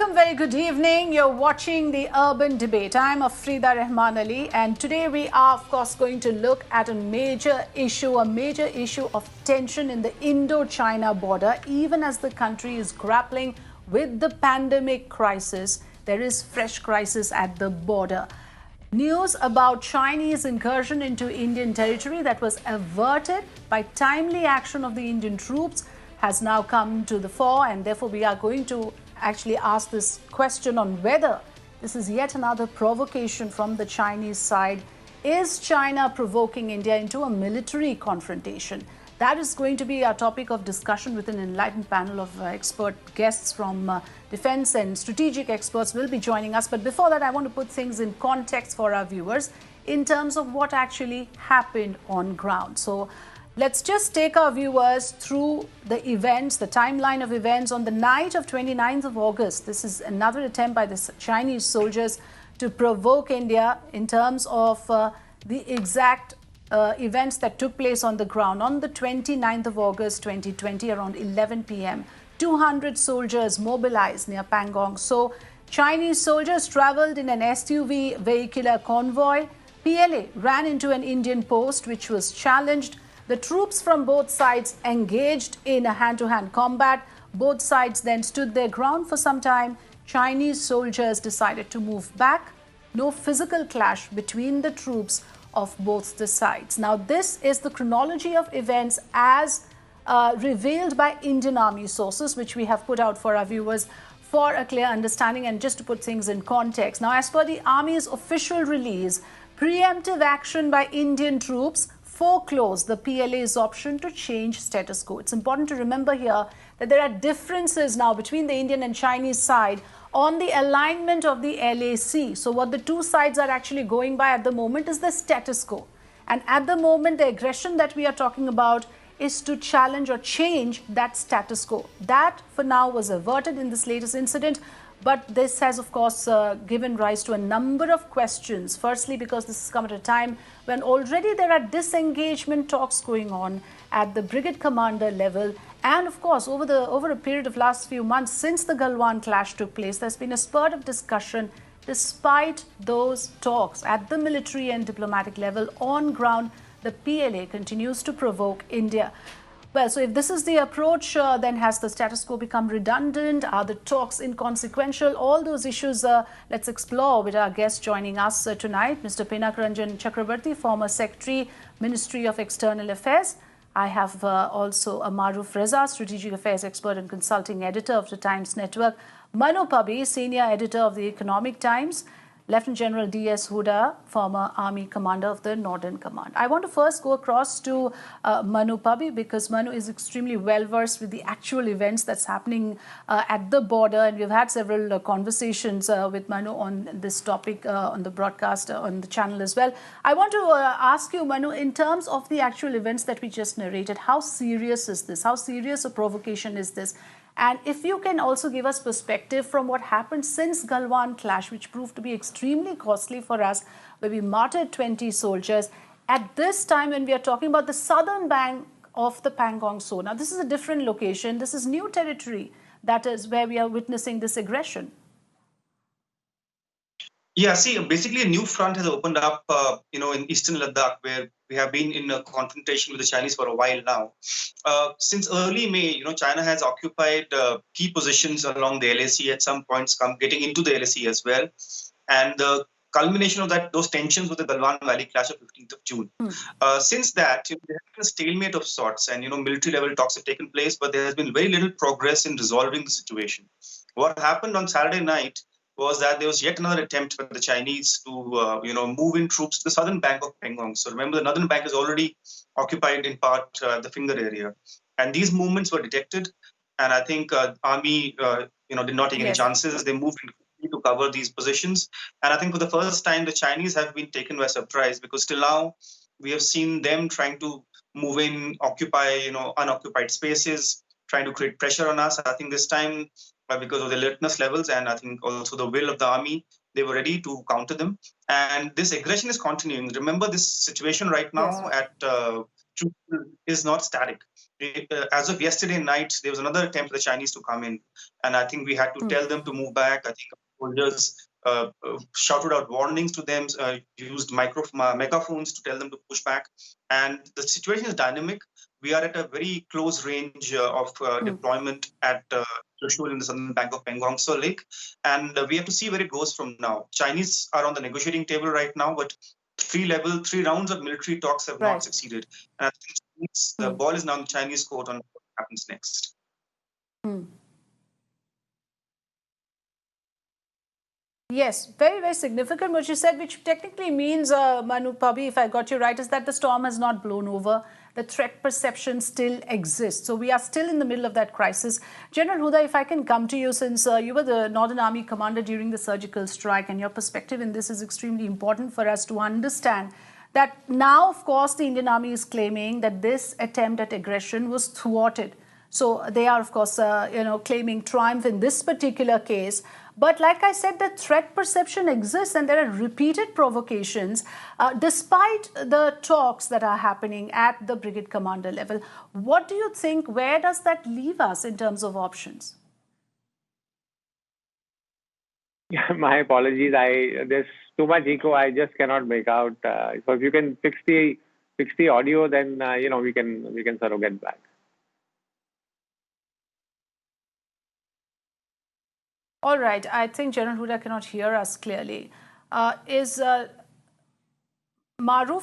Welcome, very good evening. You're watching the Urban Debate. I'm Afrida Rahman Ali, and today we are, of course, going to look at a major issue of tension in the Indo-China border. Even as the country is grappling with the pandemic crisis, there is fresh crisis at the border. News about Chinese incursion into Indian territory that was averted by timely action of the Indian troops has now come to the fore, and therefore we are going to actually ask this question on whether this is yet another provocation from the Chinese side. Is China provoking India into a military confrontation? That is going to be our topic of discussion with an enlightened panel of expert guests from defense and strategic experts will be joining us. But before that, I want to put things in context for our viewers in terms of what actually happened on ground. So let's just take our viewers through the events, the timeline of events on the night of 29th of August. This is another attempt by the Chinese soldiers to provoke India in terms of the exact events that took place on the ground. On the 29th of August 2020, around 11 p.m., 200 soldiers mobilized near Pangong. So Chinese soldiers traveled in an SUV vehicular convoy. PLA ran into an Indian post which was challenged. The troops from both sides engaged in a hand-to-hand combat. Both sides then stood their ground for some time. Chinese soldiers decided to move back. No physical clash between the troops of both the sides. Now, this is the chronology of events as revealed by Indian Army sources, which we have put out for our viewers for a clear understanding and just to put things in context. Now, as per the Army's official release, preemptive action by Indian troops foreclosed the PLA's option to change status quo. It's important to remember here that there are differences now between the Indian and Chinese side on the alignment of the LAC. So what the two sides are actually going by at the moment is the status quo. And at the moment, the aggression that we are talking about is to challenge or change that status quo. That, for now, was averted in this latest incident. But this has, of course, given rise to a number of questions. Firstly, because this has come at a time when already there are disengagement talks going on at the brigade commander level. And, of course, over a period of last few months since the Galwan clash took place, there's been a spurt of discussion. Despite those talks at the military and diplomatic level on ground, the PLA continues to provoke India. Well, so if this is the approach, then has the status quo become redundant? Are the talks inconsequential? All those issues let's explore with our guest joining us tonight, Mr. Pinak Ranjan Chakravarty, former Secretary, Ministry of External Affairs. I have also Maroof Raza, Strategic Affairs Expert and Consulting Editor of the Times Network, Manu Pabi, Senior Editor of the Economic Times, Lieutenant General D.S. Huda, former Army Commander of the Northern Command. I want to first go across to Manu Pabi because Manu is extremely well versed with the actual events that's happening at the border, and we've had several conversations with Manu on this topic on the broadcast on the channel as well. I want to ask you, Manu, in terms of the actual events that we just narrated, how serious is this? How serious a provocation is this? And if you can also give us perspective from what happened since Galwan clash, which proved to be extremely costly for us, where we martyred 20 soldiers. At this time, when we are talking about the southern bank of the Pangong Tso, now this is a different location. This is new territory. That is where we are witnessing this aggression. Yeah, see, basically a new front has opened up, in eastern Ladakh, where we have been in a confrontation with the Chinese for a while now. Since early May, China has occupied key positions along the LAC at some points, getting into the LAC as well. And the culmination of those tensions with the Galwan Valley clash of 15th of June. Since that, there has been a stalemate of sorts, and military level talks have taken place, but there has been very little progress in resolving the situation. What happened on Saturday night was that there was yet another attempt by the Chinese to, move in troops to the southern bank of Pangong. So remember, the northern bank is already occupied in part the Finger area. And these movements were detected. And I think Army, did not take any chances. They moved in to cover these positions. And I think for the first time, the Chinese have been taken by surprise because till now, we have seen them trying to move in, occupy, unoccupied spaces, trying to create pressure on us. I think this time, because of the alertness levels and I think also the will of the army, they were ready to counter them. And this aggression is continuing. Remember, this situation right now at Chumar is not static. As of yesterday night, there was another attempt for the Chinese to come in, and I think we had to tell them to move back. I think soldiers shouted out warnings to them, used megaphones to tell them to push back. And the situation is dynamic. We are at a very close range of deployment at Trishul in the southern bank of Pengongso Lake, and we have to see where it goes from now. Chinese are on the negotiating table right now, but three rounds of military talks have not succeeded. And I think the ball is now in the Chinese court on what happens next. Yes, very, very significant what you said, which technically means, Manu Pabi, if I got you right, is that the storm has not blown over. The threat perception still exists. So we are still in the middle of that crisis. General Huda, if I can come to you, since you were the Northern Army commander during the surgical strike, and your perspective in this is extremely important for us to understand that now, of course, the Indian Army is claiming that this attempt at aggression was thwarted. So they are, of course, claiming triumph in this particular case. But like I said, the threat perception exists and there are repeated provocations despite the talks that are happening at the brigade commander level. What do you think? Where does that leave us in terms of options? My apologies. There's too much echo. I just cannot make out. So if you can fix the audio, then we can sort of get back. All right. I think General Huda cannot hear us clearly. Maroof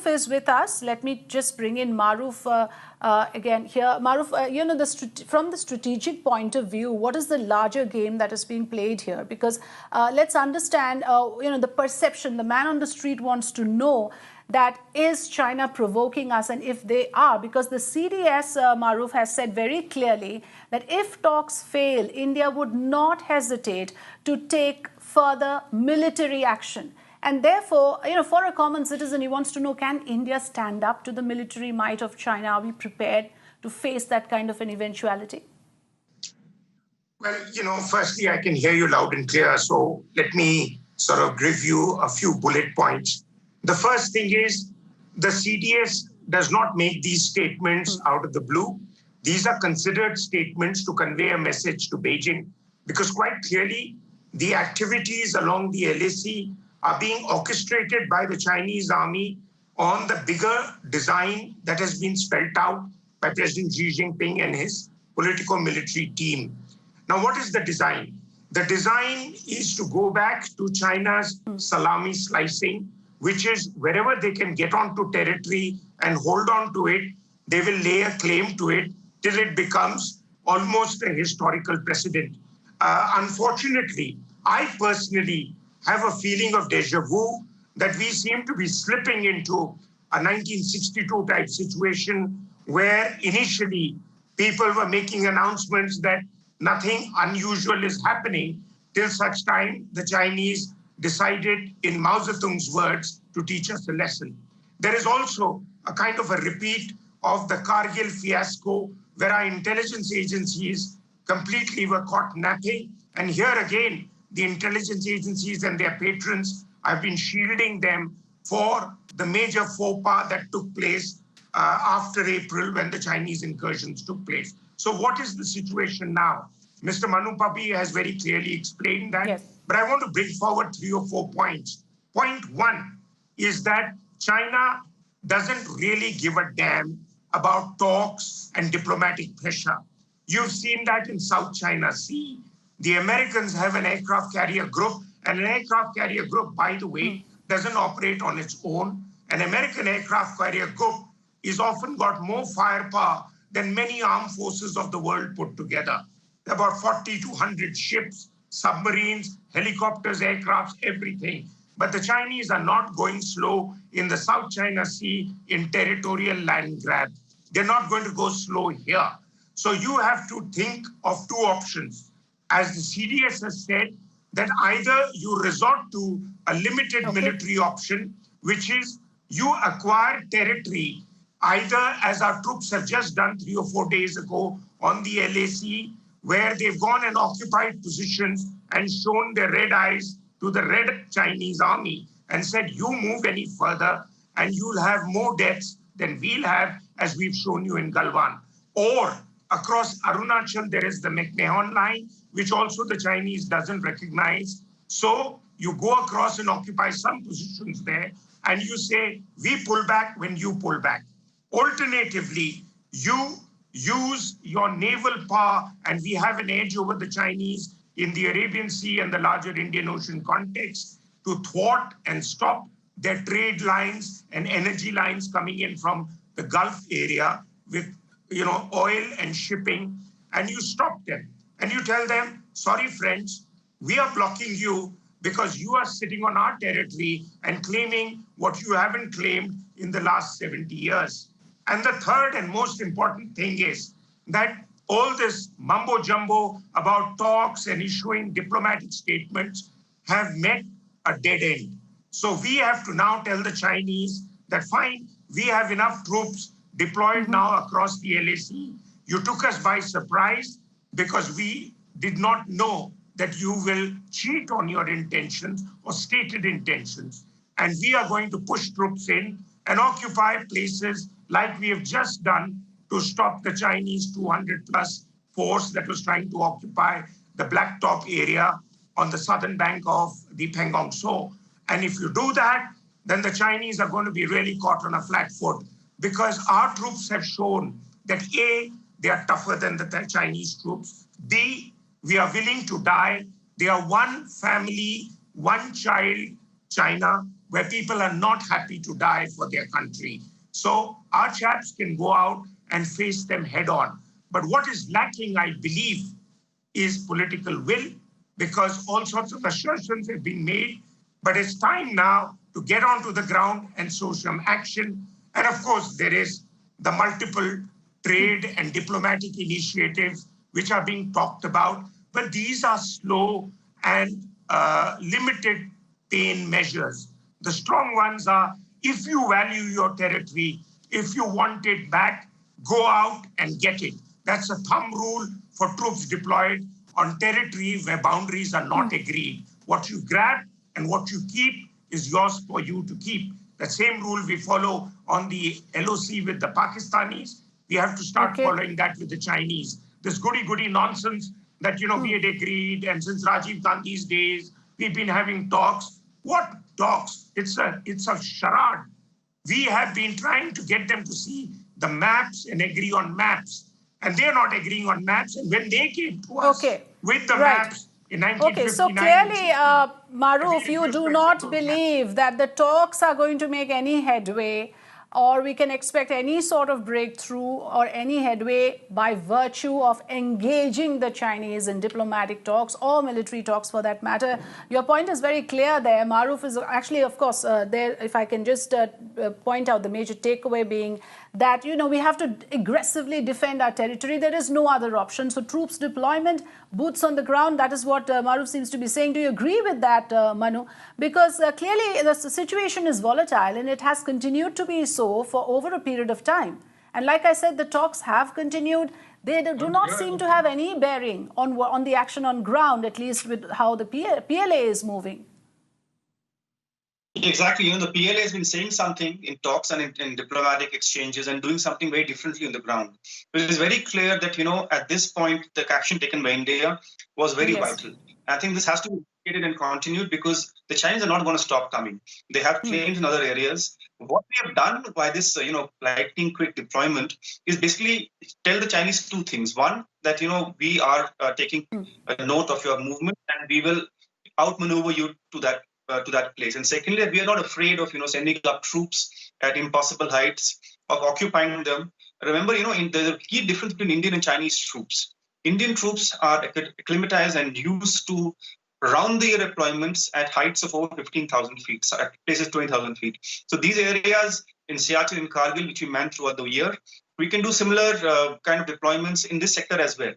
is with us. Let me just bring in Maroof again here. Maroof, from the strategic point of view, what is the larger game that is being played here? Because let's understand, the perception. The man on the street wants to know that is China provoking us, and if they are, because the CDS, Maroof, has said very clearly that if talks fail, India would not hesitate to take further military action. And therefore, for a common citizen, he wants to know, can India stand up to the military might of China? Are we prepared to face that kind of an eventuality? Well, firstly, I can hear you loud and clear. So let me sort of give you a few bullet points. The first thing is the CDS does not make these statements out of the blue. These are considered statements to convey a message to Beijing, because quite clearly the activities along the LAC are being orchestrated by the Chinese army on the bigger design that has been spelled out by President Xi Jinping and his political-military team. Now, what is the design? The design is to go back to China's salami slicing, which is wherever they can get onto territory and hold on to it, they will lay a claim to it till it becomes almost a historical precedent. Unfortunately, I personally have a feeling of déjà vu that we seem to be slipping into a 1962 type situation where initially people were making announcements that nothing unusual is happening till such time the Chinese decided, in Mao Zedong's words, to teach us a lesson. There is also a kind of a repeat of the Kargil fiasco where our intelligence agencies completely were caught napping. And here again, the intelligence agencies and their patrons have been shielding them for the major faux pas that took place after April when the Chinese incursions took place. So what is the situation now? Mr. Manu Papi has very clearly explained that, yes. But I want to bring forward 3 or 4 points. Point 1 is that China doesn't really give a damn about talks and diplomatic pressure. You've seen that in South China Sea. The Americans have an aircraft carrier group, and an aircraft carrier group, by the way, doesn't operate on its own. An American aircraft carrier group is often got more firepower than many armed forces of the world put together. There are about 40 to 100 ships, submarines, helicopters, aircrafts, everything. But the Chinese are not going slow in the South China Sea in territorial land grab. They're not going to go slow here. So you have to think of 2 options. As the CDS has said, that either you resort to a limited military option, which is you acquire territory, either as our troops have just done 3 or 4 days ago on the LAC, where they've gone and occupied positions and shown their red eyes to the Red Chinese army and said, you move any further and you'll have more deaths than we'll have, as we've shown you in Galwan. Or across Arunachal, there is the McMahon line, which also the Chinese doesn't recognize. So you go across and occupy some positions there, and you say, we pull back when you pull back. Alternatively, you use your naval power, and we have an edge over the Chinese in the Arabian Sea and the larger Indian Ocean context to thwart and stop their trade lines and energy lines coming in from the Gulf area with oil and shipping, and you stop them. And you tell them, sorry, friends, we are blocking you because you are sitting on our territory and claiming what you haven't claimed in the last 70 years. And the third and most important thing is that all this mumbo jumbo about talks and issuing diplomatic statements have met a dead end. So we have to now tell the Chinese that, fine, we have enough troops deployed now across the LAC. You took us by surprise because we did not know that you will cheat on your intentions or stated intentions. And we are going to push troops in and occupy places like we have just done to stop the Chinese 200 plus force that was trying to occupy the Blacktop area on the southern bank of the Pangong Tso. And if you do that, then the Chinese are going to be really caught on a flat foot, because our troops have shown that A, they are tougher than the Chinese troops. B, we are willing to die. They are one family, one child China, where people are not happy to die for their country. So our chaps can go out and face them head on. But what is lacking, I believe, is political will, because all sorts of assertions have been made. But it's time now to get onto the ground and show some action. And of course, there is the multiple trade and diplomatic initiatives which are being talked about. But these are slow and limited pain measures. The strong ones are, if you value your territory, if you want it back, go out and get it. That's a thumb rule for troops deployed on territory where boundaries are not agreed. What you grab and what you keep is yours for you to keep. The same rule we follow on the LOC with the Pakistanis. We have to start following that with the Chinese. This goody-goody nonsense that, we had agreed, and since Rajiv Gandhi's days, we've been having talks. What talks? It's a charade. We have been trying to get them to see the maps and agree on maps. And they're not agreeing on maps. And when they came to us with the maps in 1959... So clearly, Maroof, you do not believe that the talks are going to make any headway, or we can expect any sort of breakthrough or any headway by virtue of engaging the Chinese in diplomatic talks or military talks for that matter. Your point is very clear there. Maroof is actually, of course, there, if I can just point out the major takeaway being that, we have to aggressively defend our territory. There is no other option. So troops deployment, boots on the ground, that is what Maroof seems to be saying. Do you agree with that, Manu? Because clearly the situation is volatile and it has continued to be so for over a period of time. And like I said, the talks have continued. They do not seem to have any bearing on the action on ground, at least with how the PLA is moving. Exactly. The PLA has been saying something in talks and in diplomatic exchanges and doing something very differently on the ground. But it is very clear that, at this point, the action taken by India was very vital. I think this has to be indicated and continued because the Chinese are not going to stop coming. They have claims in other areas. What we have done by this, lightning quick deployment is basically tell the Chinese two things. One, that, we are taking a note of your movement and we will outmaneuver you to that place. And secondly, that we are not afraid of, sending up troops at impossible heights, of occupying them. Remember, there's a key difference between Indian and Chinese troops. Indian troops are acclimatized and used to round-the-year deployments at heights of over 15,000 feet, so at places 20,000 feet. So these areas in Siachen and Kargil, which we manned throughout the year, we can do similar kind of deployments in this sector as well.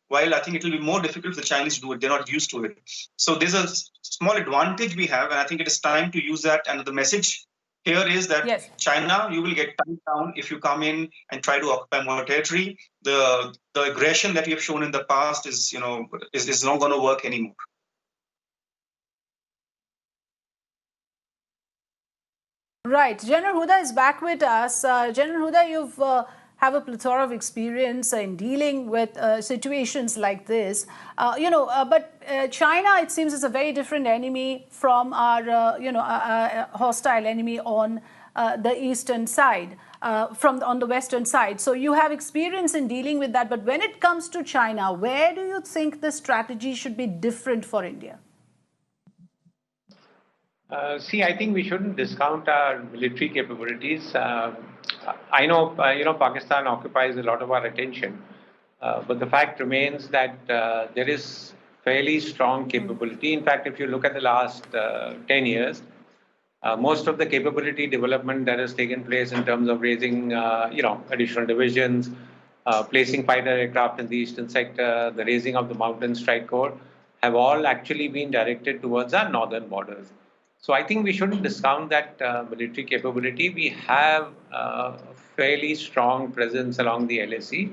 While I think it will be more difficult for the Chinese to do it, they're not used to it. So there's a small advantage we have, and I think it is time to use that. And the message here is that China, you will get tied down if you come in and try to occupy more territory. The aggression that you have shown in the past is not going to work anymore. Right. General Huda is back with us. General Huda, you've have a plethora of experience in dealing with situations like this. But China, it seems, is a very different enemy from our, hostile enemy on the eastern side, on the western side. So you have experience in dealing with that. But when it comes to China, where do you think the strategy should be different for India? See, I think we shouldn't discount our military capabilities. I know, Pakistan occupies a lot of our attention, but the fact remains that there is fairly strong capability. In fact, if you look at the last 10 years, most of the capability development that has taken place in terms of raising, additional divisions, placing fighter aircraft in the eastern sector, the raising of the Mountain Strike Corps, have all actually been directed towards our northern borders. So I think we shouldn't discount that military capability. We have a fairly strong presence along the LAC.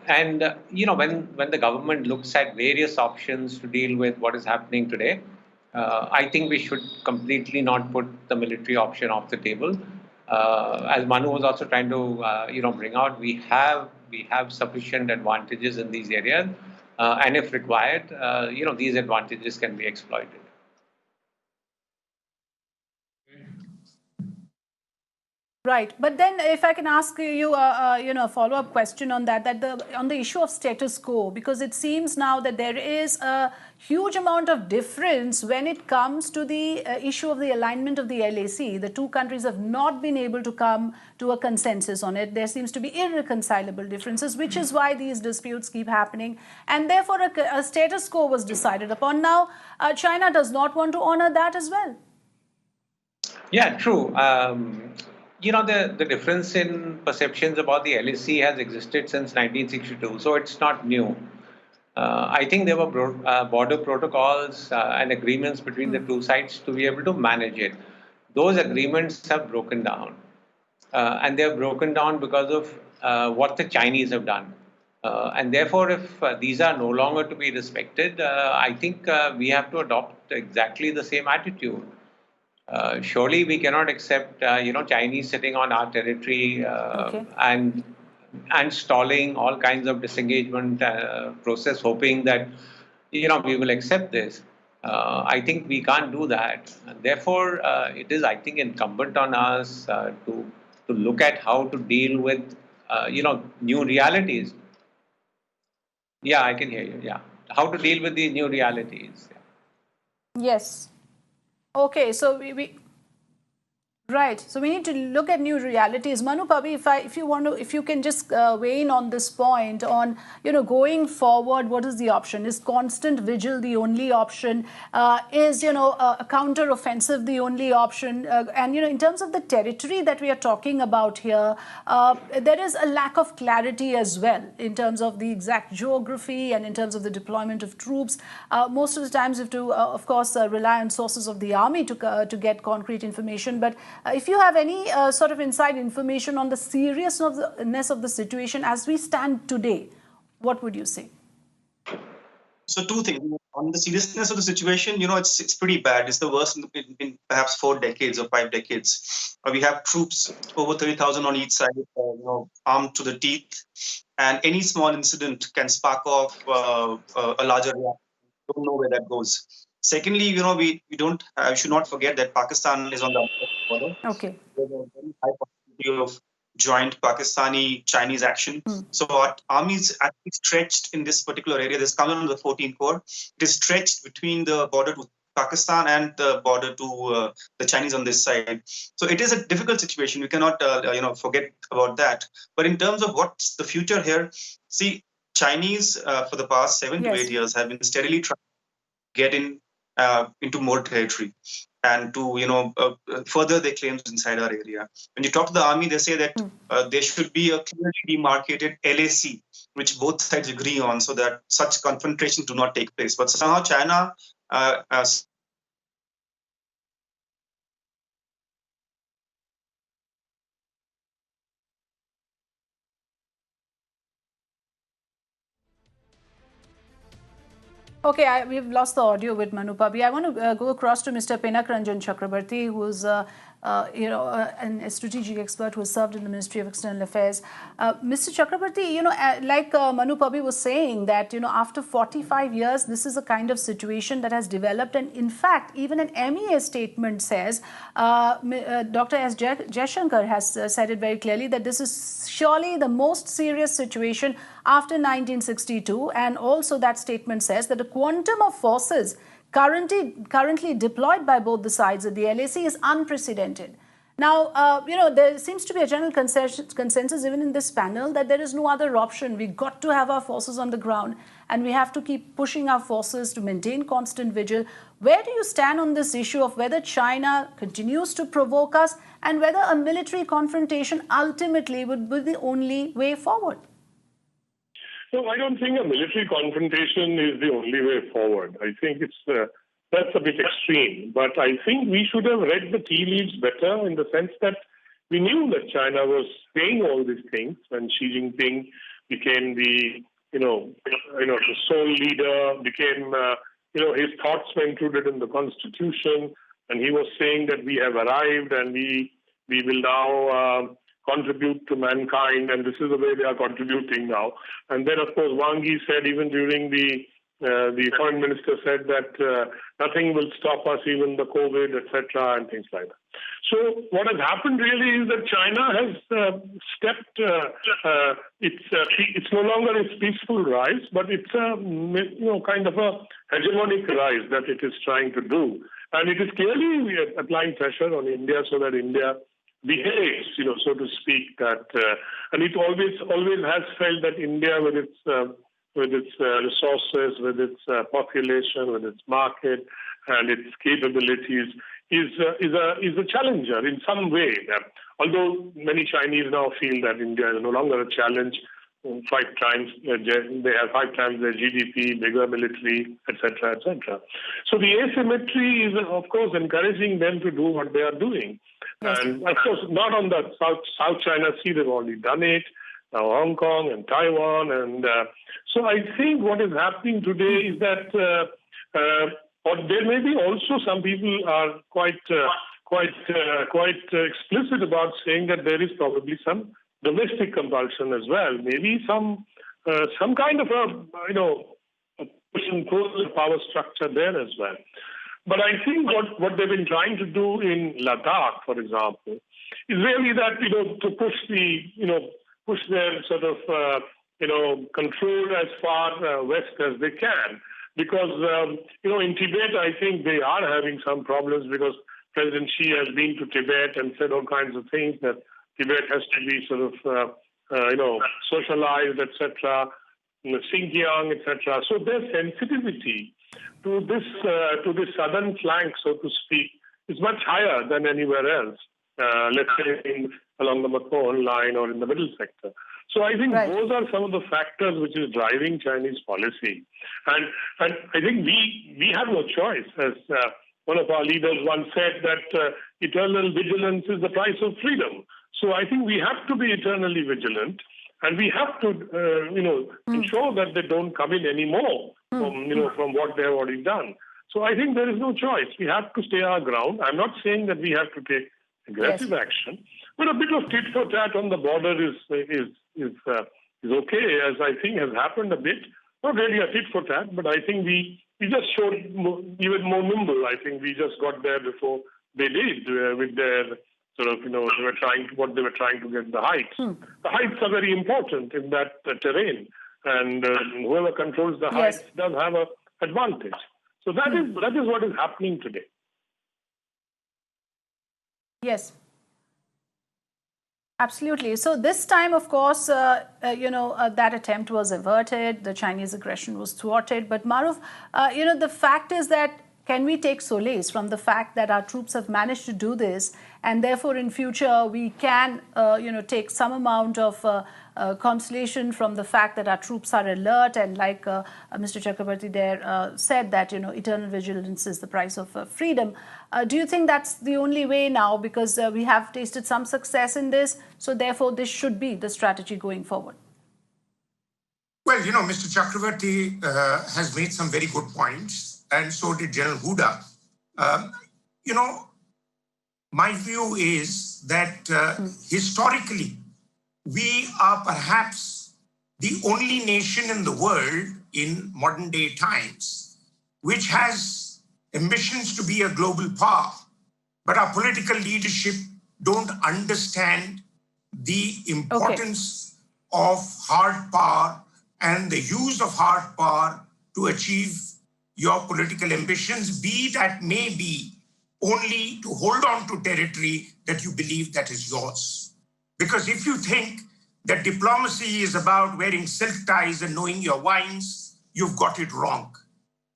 When the government looks at various options to deal with what is happening today, I think we should completely not put the military option off the table. As Manu was also trying to, bring out, we have sufficient advantages in these areas, and if required, these advantages can be exploited. Right, but then if I can ask you, a follow-up question on that, on the issue of status quo, because it seems now that there is a huge amount of difference when it comes to the issue of the alignment of the LAC. The two countries have not been able to come to a consensus on it. There seems to be irreconcilable differences, which is why these disputes keep happening, and therefore a status quo was decided upon. Now, China does not want to honor that as well. Yeah, true. The difference in perceptions about the LAC has existed since 1962, so it's not new. I think there were border protocols and agreements between the two sides to be able to manage it. Those agreements have broken down, and they have broken down because of what the Chinese have done. And therefore, if these are no longer to be respected, I think we have to adopt exactly the same attitude. Surely we cannot accept, Chinese sitting on our territory and stalling all kinds of disengagement process, hoping that, we will accept this. I think we can't do that. And therefore, it is, I think, incumbent on us to look at how to deal with, new realities. Yeah, I can hear you. Yeah. How to deal with these new realities. Yes. Okay, so right. So we need to look at new realities. Manu Pabi, if you can just weigh in on this point on, going forward, what is the option? Is constant vigil the only option? Is, a counter-offensive the only option? And, in terms of the territory that we are talking about here, there is a lack of clarity as well in terms of the exact geography and in terms of the deployment of troops. Most of the times you have to, of course, rely on sources of the army to get concrete information. But if you have any sort of inside information on the seriousness of the situation as we stand today, what would you say? So two things. On the seriousness of the situation, it's pretty bad. It's the worst in perhaps 4 decades or 5 decades. We have troops, over 30,000 on each side, armed to the teeth. And any small incident can spark off a larger reaction. Don't know where that goes. Secondly, we should not forget that Pakistan is on the border. Okay. There's a very high possibility of joint Pakistani-Chinese action. So our army is actually stretched in this particular area. This comes under the 14th Corps. It is stretched between the border to Pakistan and the border to the Chinese on this side. So it is a difficult situation. We cannot, forget about that. But in terms of what's the future here, see, Chinese for the past 7 to 8 years have been steadily trying to get into more territory and to further their claims inside our area. When you talk to the army, they say that there should be a clearly demarcated LAC, which both sides agree on, so that such confrontations do not take place. But somehow China Okay, we've lost the audio with Manu Pabi. I want to go across to Mr. Pinak Ranjan Chakravarty, who's and a strategic expert who has served in the Ministry of External Affairs. Mr. Chakravarty, like Manu Pabi was saying that, after 45 years, this is a kind of situation that has developed. And in fact, even an MEA statement says, Dr. S. Shankar has said it very clearly that this is surely the most serious situation after 1962. And also that statement says that the quantum of forces currently deployed by both the sides of the LAC is unprecedented. Now, there seems to be a general consensus even in this panel that there is no other option. We've got to have our forces on the ground and we have to keep pushing our forces to maintain constant vigil. Where do you stand on this issue of whether China continues to provoke us and whether a military confrontation ultimately would be the only way forward? No, I don't think a military confrontation is the only way forward. I think that's a bit extreme. But I think we should have read the tea leaves better in the sense that we knew that China was saying all these things when Xi Jinping became the sole leader, became his thoughts were included in the constitution, and he was saying that we have arrived and we will now contribute to mankind, and this is the way they are contributing now. And then, of course, Wang Yi said, even during the foreign minister said that nothing will stop us, even the COVID, etc., and things like that. So what has happened really is that China has stepped. It's no longer its peaceful rise, but it's kind of a hegemonic rise that it is trying to do, and it is clearly applying pressure on India so that India behaves, so to speak, that and it always has felt that India, with its resources, with its population, with its market, and its capabilities, is a challenger in some way. Although many Chinese now feel that India is no longer a challenge. 5 times they have 5 times their GDP, bigger military, etc., etc. So the asymmetry is, of course, encouraging them to do what they are doing. Yes. And of course, not on the South China Sea, they've already done it. Now Hong Kong and Taiwan, and so I think what is happening today is that, or there may be also some people are quite explicit about saying that there is probably some domestic compulsion as well. Maybe some kind of a push and pull power structure there as well. But I think what they've been trying to do in Ladakh, for example, is really that to push their sort of control as far west as they can, because in Tibet I think they are having some problems because President Xi has been to Tibet and said all kinds of things that Tibet has to be sort of, socialized, etc., Xinjiang, etc. So their sensitivity to this southern flank, so to speak, is much higher than anywhere else. Let's say along the McMahon line or in the middle sector. So I think those are some of the factors which is driving Chinese policy, and I think we have no choice. As one of our leaders once said, that eternal vigilance is the price of freedom. So I think we have to be eternally vigilant, and we have to, ensure that they don't come in anymore from what they have already done. So I think there is no choice. We have to stay our ground. I'm not saying that we have to take aggressive action, but a bit of tit for tat on the border is okay, as I think has happened a bit. Not really a tit for tat, but I think we just showed even more nimble. I think we just got there before they did with their sort of, they were trying to get the heights. The heights are very important in that terrain, and whoever controls the heights does have an advantage. So that is what is happening today. Yes. Absolutely. So this time, of course, that attempt was averted. The Chinese aggression was thwarted. But Maroof, the fact is that can we take solace from the fact that our troops have managed to do this, and therefore in future we can, take some amount of consolation from the fact that our troops are alert, and like Mr. Chakravarty there said that eternal vigilance is the price of freedom. Do you think that's the only way now, because we have tasted some success in this, so therefore this should be the strategy going forward? Well, Mr. Chakravarty has made some very good points, and so did General Huda. my view is that historically, we are perhaps the only nation in the world in modern day times which has ambitions to be a global power, but our political leadership don't understand the importance of hard power and the use of hard power to achieve your political ambitions, be that may be only to hold on to territory that you believe that is yours. Because if you think that diplomacy is about wearing silk ties and knowing your wines, you've got it wrong.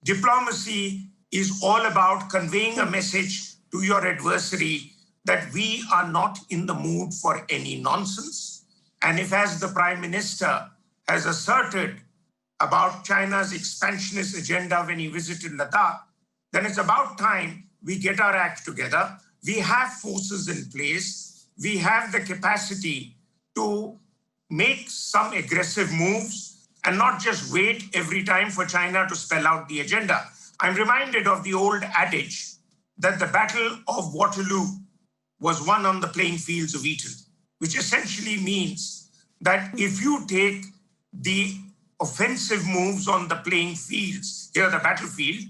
Diplomacy is all about conveying a message to your adversary that we are not in the mood for any nonsense. And if, as the Prime Minister has asserted about China's expansionist agenda when he visited Ladakh, then it's about time we get our act together. We have forces in place. We have the capacity to make some aggressive moves and not just wait every time for China to spell out the agenda. I'm reminded of the old adage that the Battle of Waterloo was won on the playing fields of Eton, which essentially means that if you take the offensive moves on the playing fields, here the battlefield,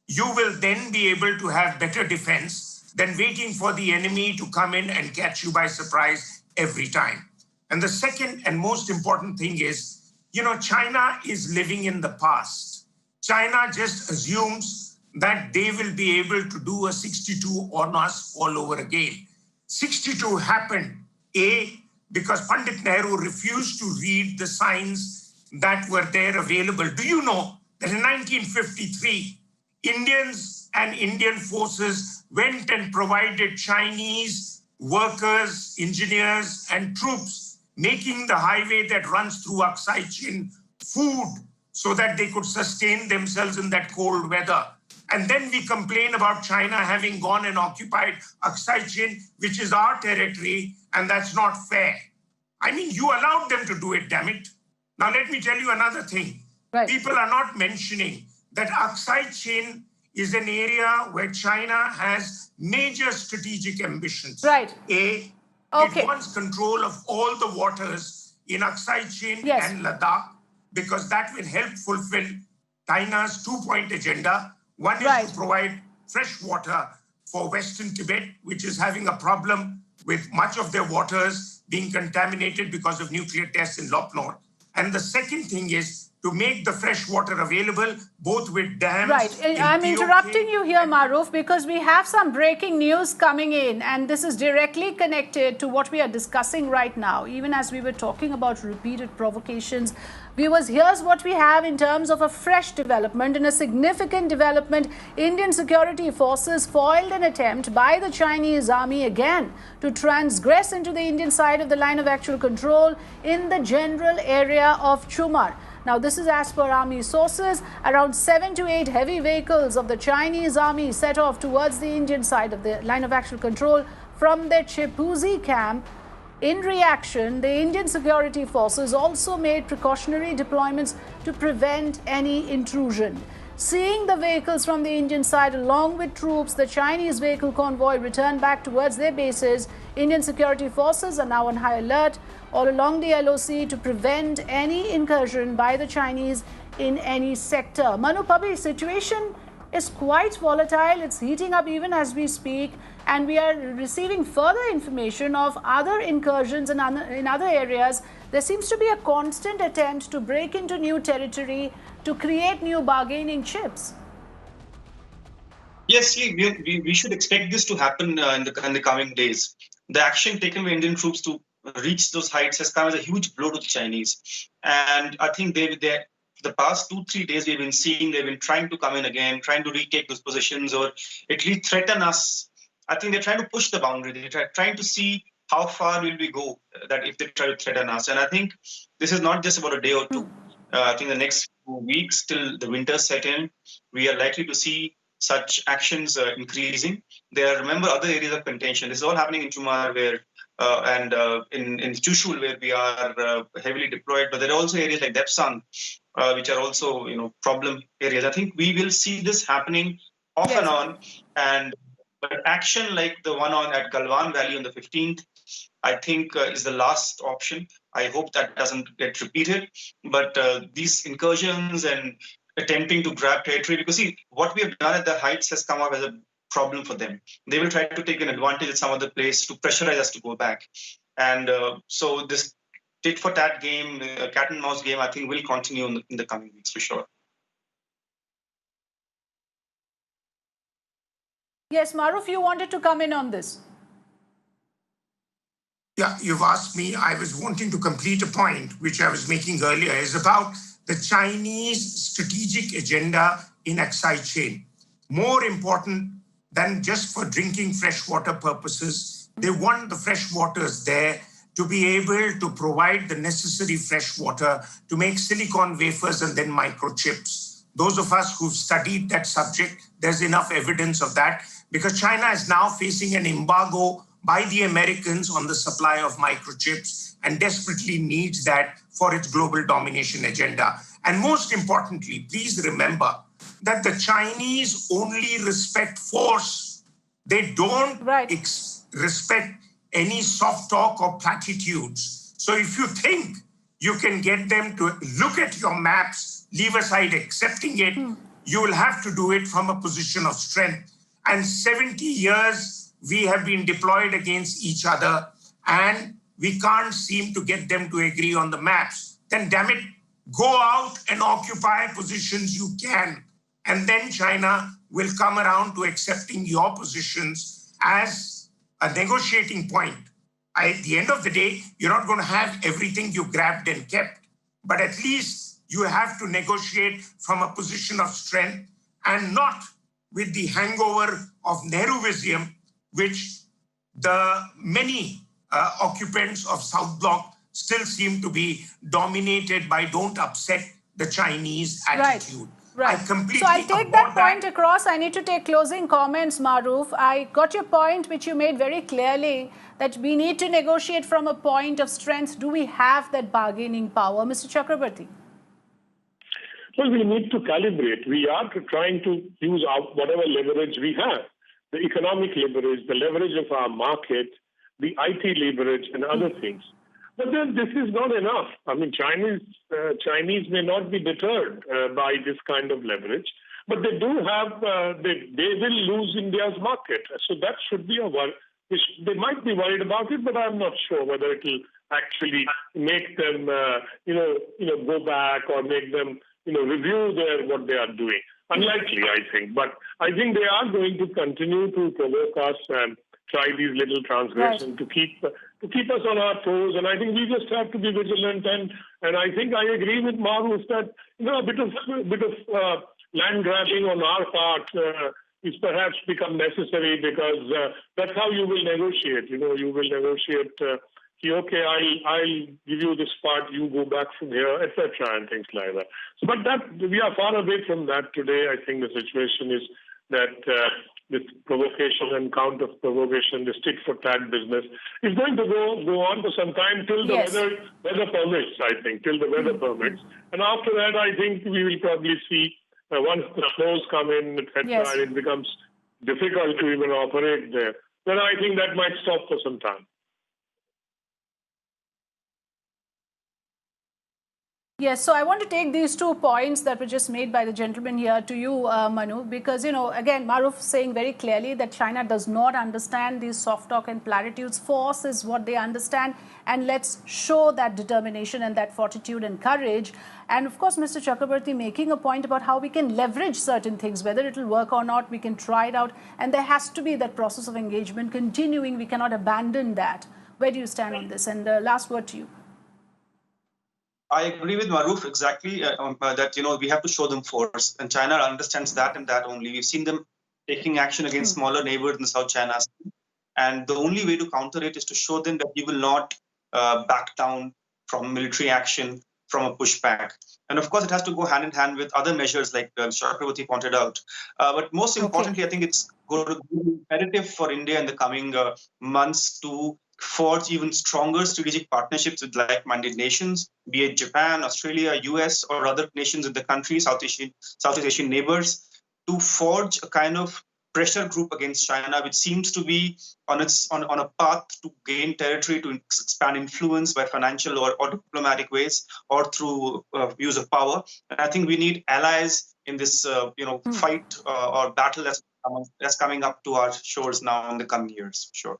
you will then be able to have better defense than waiting for the enemy to come in and catch you by surprise every time. And the second and most important thing is, China is living in the past. China just assumes that they will be able to do a 62 on us all over again. 62 happened, because Pandit Nehru refused to read the signs that were there available. Do you know that in 1953, Indians and Indian forces went and provided Chinese workers, engineers, and troops, making the highway that runs through Aksai Chin food so that they could sustain themselves in that cold weather. And then we complain about China having gone and occupied Aksai Chin, which is our territory, and that's not fair. I mean, you allowed them to do it, damn it. Now, let me tell you another thing. Right. People are not mentioning that Aksai Chin is an area where China has major strategic ambitions. Right. It wants control of all the waters in Aksai Chin and Ladakh, because that will help fulfill China's two-point agenda. One is to provide fresh water for Western Tibet, which is having a problem with much of their waters being contaminated because of nuclear tests in Lopnor. And the second thing is to make the fresh water available, both with dams. Right. I'm interrupting you here, Maroof, because we have some breaking news coming in, and this is directly connected to what we are discussing right now. Even as we were talking about repeated provocations, viewers, here's what we have in terms of a fresh development and a significant development. Indian security forces foiled an attempt by the Chinese army again to transgress into the Indian side of the line of actual control in the general area of Chumar. Now, this is as per army sources. Around 7 to 8 heavy vehicles of the Chinese army set off towards the Indian side of the line of actual control from their Chepuzi camp. In reaction, the Indian security forces also made precautionary deployments to prevent any intrusion. Seeing the vehicles from the Indian side along with troops, the Chinese vehicle convoy returned back towards their bases. Indian security forces are now on high alert all along the LOC to prevent any incursion by the Chinese in any sector. Manu Pabi, situation is quite volatile. It's heating up even as we speak, and we are receiving further information of other incursions in other areas. There seems to be a constant attempt to break into new territory, to create new bargaining chips. Yes, we should expect this to happen in the coming days. The action taken by Indian troops to reach those heights has come as a huge blow to the Chinese. And I think the past 2-3 days we've been seeing they've been trying to come in again, trying to retake those positions or at least threaten us. I think they're trying to push the boundary. They're trying to see how far will we go that if they try to threaten us. And I think this is not just about a day or two. I think the next 2 weeks till the winter set in, we are likely to see such actions increasing. Remember, other areas of contention. This is all happening in Chumar and in Chushul, where we are heavily deployed. But there are also areas like Depsang, which are also problem areas. I think we will see this happening off and on. And But action like the one at Galwan Valley on the 15th, I think is the last option. I hope that doesn't get repeated. But these incursions and attempting to grab territory, because see, what we have done at the heights has come up as a problem for them. They will try to take an advantage at some other place to pressurize us to go back. And so this tit for tat game, cat and mouse game, I think will continue in the coming weeks for sure. Yes, Maroof, you wanted to come in on this. Yeah, you've asked me. I was wanting to complete a point which I was making earlier, is about the Chinese strategic agenda in excise chain. More important than just for drinking fresh water purposes, they want the fresh waters there to be able to provide the necessary fresh water to make silicon wafers and then microchips. Those of us who've studied that subject, there's enough evidence of that, because China is now facing an embargo by the Americans on the supply of microchips and desperately needs that for its global domination agenda. And most importantly, please remember that the Chinese only respect force. They don't respect any soft talk or platitudes. So if you think you can get them to look at your maps, leave aside accepting it, you will have to do it from a position of strength. And 70 years we have been deployed against each other and we can't seem to get them to agree on the maps. Then damn it, go out and occupy positions you can. And then China will come around to accepting your positions as a negotiating point. At the end of the day, you're not going to have everything you grabbed and kept, but at least you have to negotiate from a position of strength and not with the hangover of Nehruism, which the many occupants of South Bloc still seem to be dominated by don't upset the Chinese attitude. Right. So I'll take that point across. I need to take closing comments, Maroof. I got your point, which you made very clearly, that we need to negotiate from a point of strength. Do we have that bargaining power? Mr. Chakravarty. Well, we need to calibrate. We are trying to use whatever leverage we have, the economic leverage, the leverage of our market, the IT leverage, and other things. But then this is not enough. I mean, Chinese may not be deterred by this kind of leverage, but they do have, they will lose India's market. So that should be a worry. They might be worried about it, but I'm not sure whether it will actually make them, go back or make them, review what they are doing. Unlikely, I think. But I think they are going to continue to provoke us and try these little transgressions to keep us on our toes. And I think we just have to be vigilant. And I think I agree with Maroof that a bit of land grabbing on our part is perhaps become necessary, because that's how you will negotiate. You will negotiate. Okay, I'll give you this part, you go back from here, etc., and things like that. So, but we are far away from that today. I think the situation is that this provocation and counter provocation, this tit for tat business, is going to go on for some time till the weather permits. I think till the weather permits, and after that, I think we will probably see once the snows come in, etc., and it becomes difficult to even operate there. Then I think that might stop for some time. Yes, so I want to take these 2 points that were just made by the gentleman here to you, Manu, because, again, Maroof saying very clearly that China does not understand these soft talk and platitudes. Force is what they understand, and let's show that determination and that fortitude and courage. And, of course, Mr. Chakravarty making a point about how we can leverage certain things, whether it will work or not, we can try it out. And there has to be that process of engagement continuing. We cannot abandon that. Where do you stand on this? And last word to you. I agree with Maroof exactly that, we have to show them force, and China understands that and that only. We've seen them taking action against smaller neighbors in the South China Sea, and the only way to counter it is to show them that you will not back down from military action, from a pushback. And of course, it has to go hand in hand with other measures like Chakravarty pointed out. But most importantly, I think it's going to be imperative for India in the coming months to forge even stronger strategic partnerships with like-minded nations, be it Japan, Australia, US, or other nations in the country, Southeast Asian neighbors, to forge a kind of pressure group against China, which seems to be on a path to gain territory, to expand influence by financial or diplomatic ways, or through use of power. And I think we need allies in this fight or battle that's coming up to our shores now in the coming years. Sure.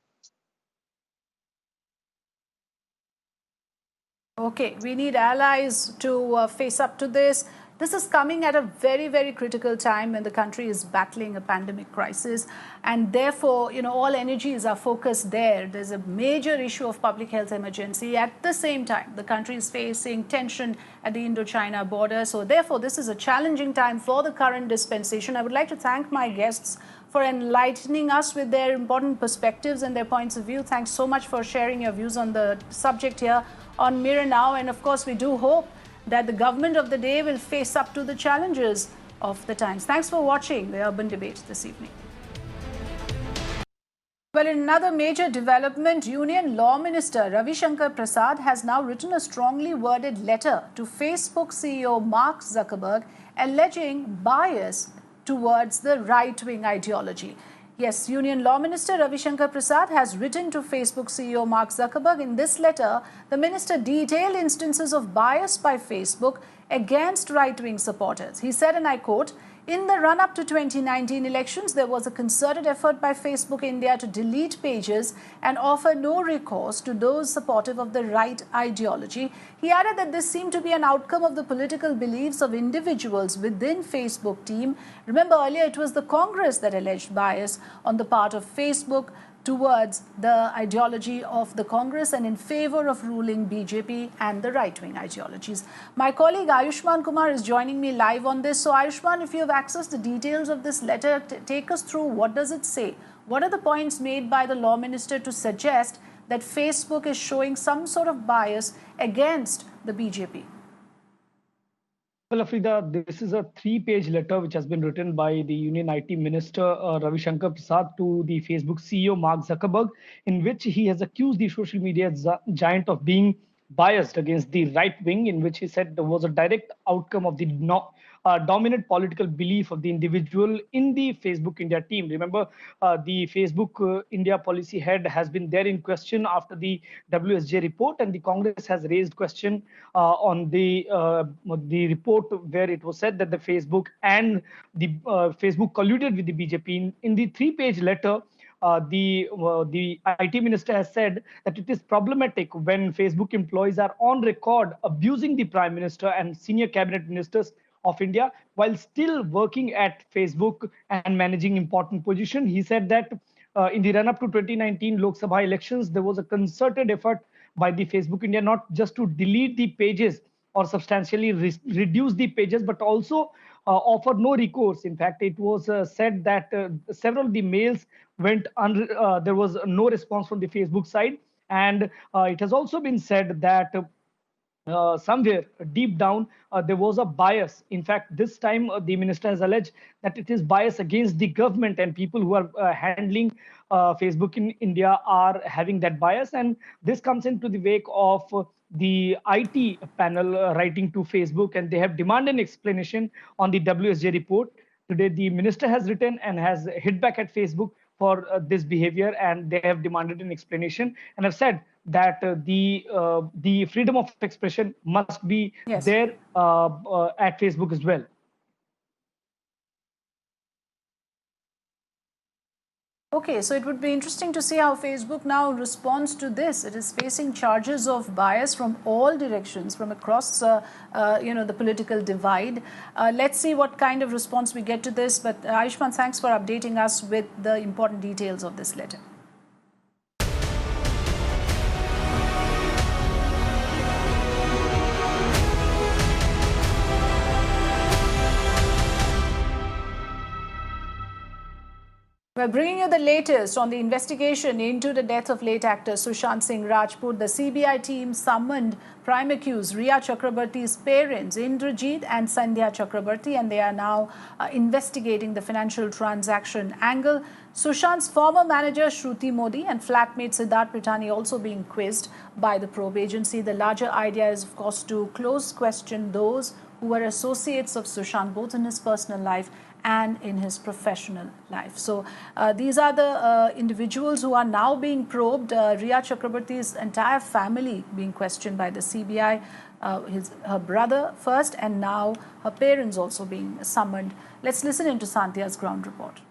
Okay, we need allies to face up to this. This is coming at a very, very critical time when the country is battling a pandemic crisis. And therefore, all energies are focused there. There's a major issue of public health emergency. At the same time, the country is facing tension at the Indo-China border. So therefore, this is a challenging time for the current dispensation. I would like to thank my guests for enlightening us with their important perspectives and their points of view. Thanks so much for sharing your views on the subject here on Mirror Now. And of course, we do hope that the government of the day will face up to the challenges of the times. Thanks for watching the Urban Debate this evening. Well, in another major development, Union Law Minister Ravi Shankar Prasad has now written a strongly worded letter to Facebook CEO Mark Zuckerberg alleging bias towards the right-wing ideology. Yes, Union Law Minister Ravi Shankar Prasad has written to Facebook CEO Mark Zuckerberg. In this letter, the minister detailed instances of bias by Facebook against right-wing supporters. He said, and I quote, "In the run-up to 2019 elections, there was a concerted effort by Facebook India to delete pages and offer no recourse to those supportive of the right ideology." He added that this seemed to be an outcome of the political beliefs of individuals within Facebook team. Remember, earlier it was the Congress that alleged bias on the part of Facebook towards the ideology of the Congress and in favor of ruling BJP and the right-wing ideologies. My colleague Ayushman Kumar is joining me live on this. So Ayushman, if you have access to details of this letter, take us through. What does it say? What are the points made by the law minister to suggest that Facebook is showing some sort of bias against the BJP? Well, Afrida, this is a 3-page letter which has been written by the Union IT Minister Ravi Shankar Prasad to the Facebook CEO Mark Zuckerberg, in which he has accused the social media giant of being biased against the right wing, in which he said there was a direct outcome of the dominant political belief of the individual in the Facebook India team. Remember, the Facebook India policy head has been there in question after the WSJ report, and the Congress has raised question on the report where it was said that the Facebook and the Facebook colluded with the BJP. In the 3-page letter, the IT minister has said that it is problematic when Facebook employees are on record abusing the Prime Minister and senior cabinet ministers of India while still working at Facebook and managing important positions. He said that in the run-up to 2019 Lok Sabha elections, there was a concerted effort by the Facebook India not just to delete the pages or substantially reduce the pages, but also offer no recourse. In fact, it was said that several of the mails went there was no response from the Facebook side, and it has also been said that somewhere deep down there was a bias. In fact, this time the minister has alleged that it is bias against the government, and people who are handling Facebook in India are having that bias. And this comes into the wake of the IT panel writing to Facebook, and they have demanded an explanation on the WSJ report. Today, the minister has written and has hit back at Facebook for this behavior, and they have demanded an explanation and have said that the freedom of expression must be there at Facebook as well. Okay, so it would be interesting to see how Facebook now responds to this. It is facing charges of bias from all directions, from across, the political divide. Let's see what kind of response we get to this. But Ayushman, thanks for updating us with the important details of this letter. We're bringing you the latest on the investigation into the death of late actor Sushant Singh Rajput. The CBI team summoned prime accused Riya Chakravarty's parents, Indrajit and Sandhya Chakravarty, and they are now investigating the financial transaction angle. Sushant's former manager Shruti Modi and flatmate Siddharth Pritani also being quizzed by the probe agency. The larger idea is, of course, to close question those who were associates of Sushant, both in his personal life and in his professional life. So these are the individuals who are now being probed. Riya Chakravarty's entire family being questioned by the CBI, her brother first, and now her parents also being summoned. Let's listen into Santhia's ground report.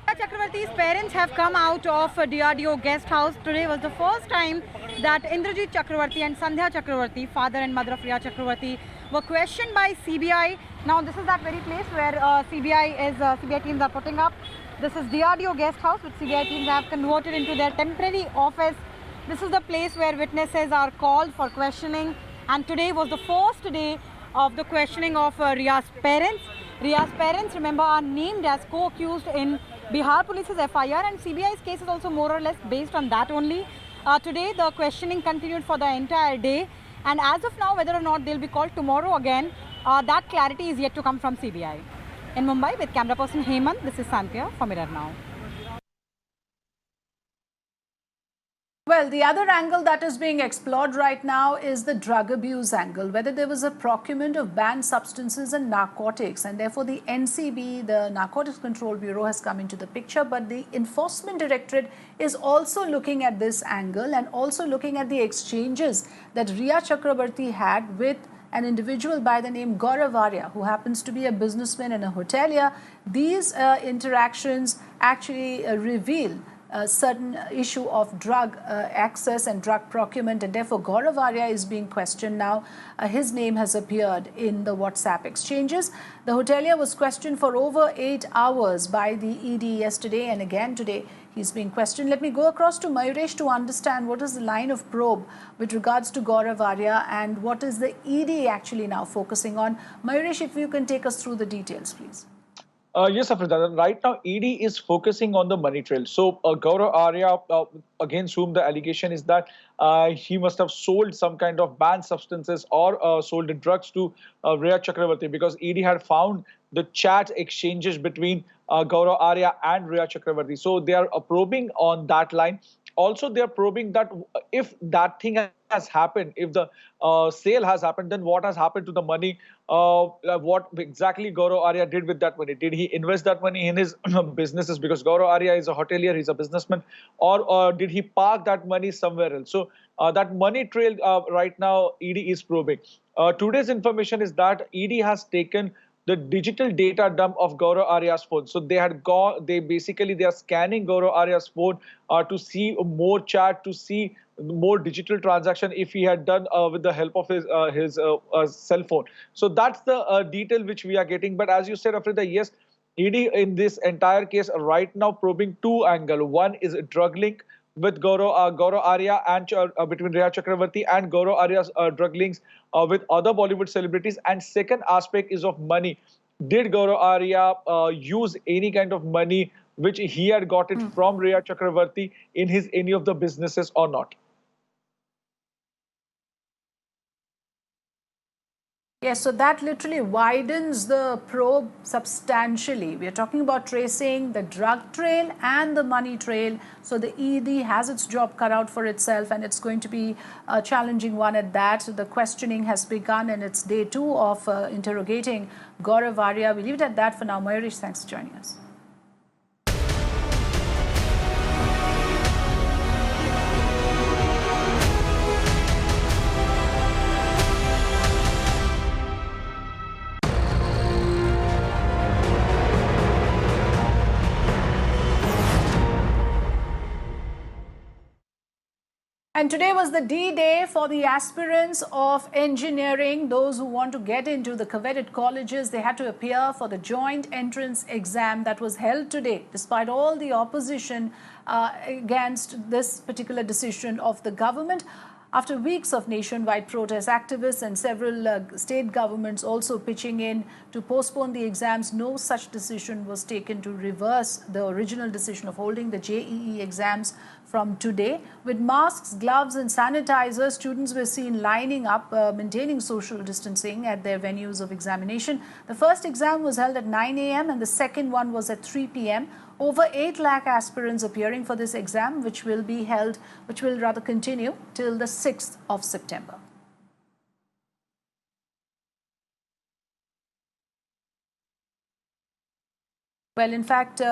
Chakravarty's parents have come out of DRDO guest house. Today was the first time that Indrajit Chakravarty and Sandhya Chakravarty, father and mother of Riya Chakravarty, were questioned by CBI. Now this is that very place where CBI teams are putting up. This is DRDO guest house, which CBI teams have converted into their temporary office. This is the place where witnesses are called for questioning, and today was the first day of the questioning of Riya's parents. Riya's parents, remember, are named as co-accused in Bihar Police's FIR, and CBI's case is also more or less based on that only. Today, the questioning continued for the entire day, and as of now, whether or not they'll be called tomorrow again, that clarity is yet to come from CBI. In Mumbai, with camera person Hemant, this is Santhya for Mirror Now. Well, the other angle that is being explored right now is the drug abuse angle, whether there was a procurement of banned substances and narcotics, and therefore the NCB, the Narcotics Control Bureau, has come into the picture. But the Enforcement Directorate is also looking at this angle and also looking at the exchanges that Riya Chakravarty had with an individual by the name Gaurav Arya, who happens to be a businessman and a hotelier. These interactions actually reveal a certain issue of drug access and drug procurement, and therefore Gaurav Arya is being questioned now. His name has appeared in the WhatsApp exchanges. The hotelier was questioned for over 8 hours by the ED yesterday, and again today he's being questioned. Let me go across to Mayuresh to understand what is the line of probe with regards to Gaurav Arya and what is the ED actually now focusing on. Mayuresh, if you can take us through the details, please. Yes, Afrida. Right now, ED is focusing on the money trail. So, Gaurav Arya, against whom the allegation is that he must have sold some kind of banned substances or sold drugs to Riya Chakravarty, because ED had found the chat exchanges between Gaurav Arya and Riya Chakravarty. So, they are probing on that line. Also, they are probing that if that thing has happened, if the sale has happened, then what has happened to the money? What exactly Gaurav Arya did with that money? Did he invest that money in his businesses? Because Gaurav Arya is a hotelier, he's a businessman. Or did he park that money somewhere else? So that money trail right now, ED is probing. Today's information is that ED has taken the digital data dump of Gaurav Arya's phone. So they had gone, they are scanning Gaurav Arya's phone to see more chat, to see more digital transaction if he had done with the help of his cell phone. So that's the detail which we are getting. But as you said, Afrida, yes, ED in this entire case right now probing two angles. One is a drug link with Gaurav Arya and between Riya Chakravarty, and Gaurav Arya's drug links with other Bollywood celebrities. And second aspect is of money. Did Gaurav Arya use any kind of money which he had got it from Riya Chakravarty in any of the businesses or not? Yes, so that literally widens the probe substantially. We are talking about tracing the drug trail and the money trail. So the ED has its job cut out for itself, and it's going to be a challenging one at that. So the questioning has begun, and it's day 2 of interrogating Gaurav Arya. We leave it at that for now. Mayuresh, thanks for joining us. And today was the D-Day for the aspirants of engineering. Those who want to get into the coveted colleges, they had to appear for the joint entrance exam that was held today, despite all the opposition against this particular decision of the government. After weeks of nationwide protests, activists and several state governments also pitching in to postpone the exams, no such decision was taken to reverse the original decision of holding the JEE exams from today. With masks, gloves and sanitizers, students were seen lining up, maintaining social distancing at their venues of examination. The first exam was held at 9 a.m. and the second one was at 3 p.m. Over 8 lakh aspirants appearing for this exam, which will rather continue till the 6th of September. Well, in fact,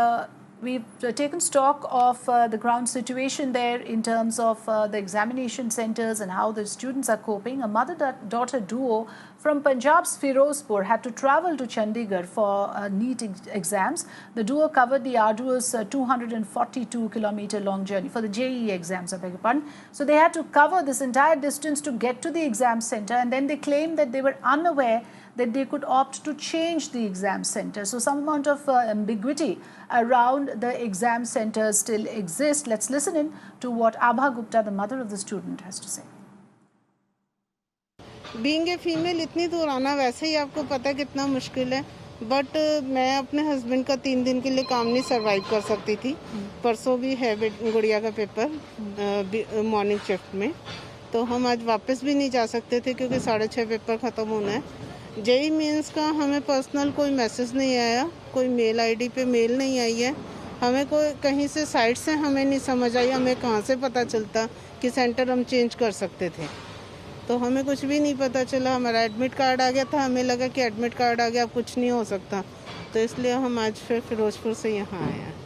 we've taken stock of the ground situation there in terms of the examination centers and how the students are coping. A mother-daughter duo from Punjab's Firozpur had to travel to Chandigarh for NEET exams. The duo covered the arduous 242-kilometer long journey for the JEE exams, I beg your pardon. So they had to cover this entire distance to get to the exam center, and then they claimed that they were unaware that they could opt to change the exam center. So some amount of ambiguity around the exam center still exists. Let's listen in to what Abha Gupta, the mother of the student, has to say. Being a female, इतनी दूर आना वैसे ही आपको पता है कितना मुश्किल है, बट मैं अपने हस्बैंड का 3 दिन के लिए काम नहीं सर्वाइव कर सकती थी. परसों भी है गुड़िया का पेपर मॉर्निंग शिफ्ट में, तो हम आज वापस भी नहीं जा सकते थे क्योंकि 6:30 पेपर ख़त्म होना है. जेई मीन्स का हमें पर्सनल कोई मैसेज नहीं आया, कोई मेल आईडी पे मेल नहीं आई है, हमें कोई कहीं से साइट से हमें नहीं समझ आई, हमें कहाँ से पता चलता कि सेंटर हम चेंज कर सकते थे. तो हमें कुछ भी नहीं पता चला. हमारा एडमिट कार्ड आ गया था, हमें लगा कि एडमिट कार्ड आ गया अब कुछ नहीं हो सकता, तो इसलिए हम आज फिर फिरोजपुर से यहाँ आए हैं.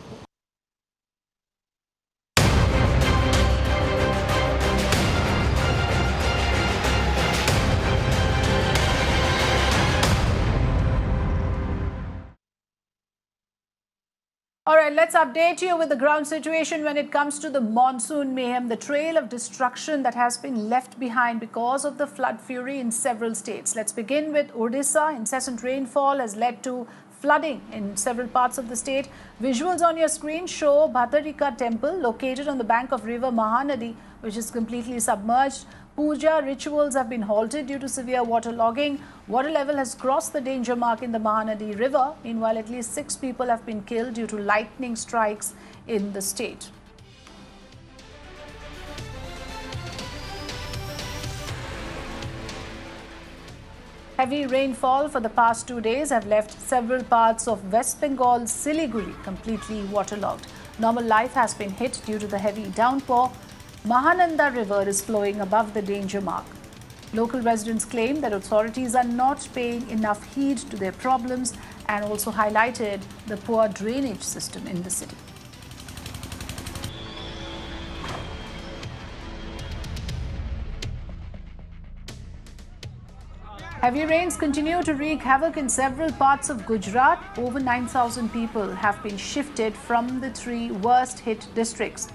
All right, let's update you with the ground situation when it comes to the monsoon mayhem, the trail of destruction that has been left behind because of the flood fury in several states. Let's begin with Odisha. Incessant rainfall has led to flooding in several parts of the state. Visuals on your screen show Bhatarika temple located on the bank of river Mahanadi, which is completely submerged. Puja rituals have been halted due to severe waterlogging. Water level has crossed the danger mark in the Mahanadi river. Meanwhile, at least 6 people have been killed due to lightning strikes in the state. Heavy rainfall for the past 2 days have left several parts of West Bengal's Siliguri completely waterlogged. Normal life has been hit due to the heavy downpour. Mahananda River is flowing above the danger mark. Local residents claim that authorities are not paying enough heed to their problems and also highlighted the poor drainage system in the city. Heavy rains continue to wreak havoc in several parts of Gujarat. Over 9,000 people have been shifted from the 3 worst hit districts.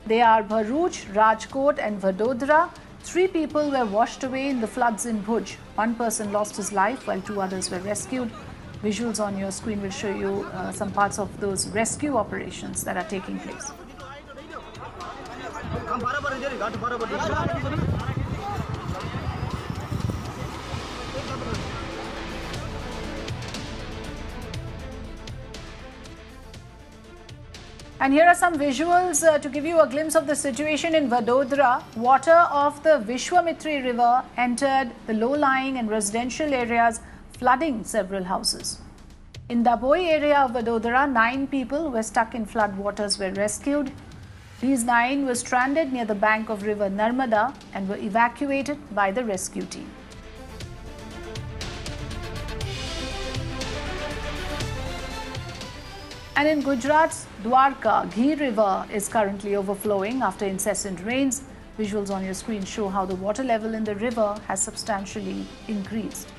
They are Bharuch, Rajkot and Vadodara. 3 people were washed away in the floods in Bhuj. 1 person lost his life while 2 others were rescued. Visuals on your screen will show you some parts of those rescue operations that are taking place. And here are some visuals to give you a glimpse of the situation in Vadodara. Water of the Vishwamitri River entered the low-lying and residential areas, flooding several houses. In Daboi area of Vadodara, 9 people were stuck in flood waters were rescued. These 9 were stranded near the bank of river Narmada and were evacuated by the rescue team. And in Gujarat's Dwarka, Ghee River is currently overflowing after incessant rains. Visuals on your screen show how the water level in the river has substantially increased.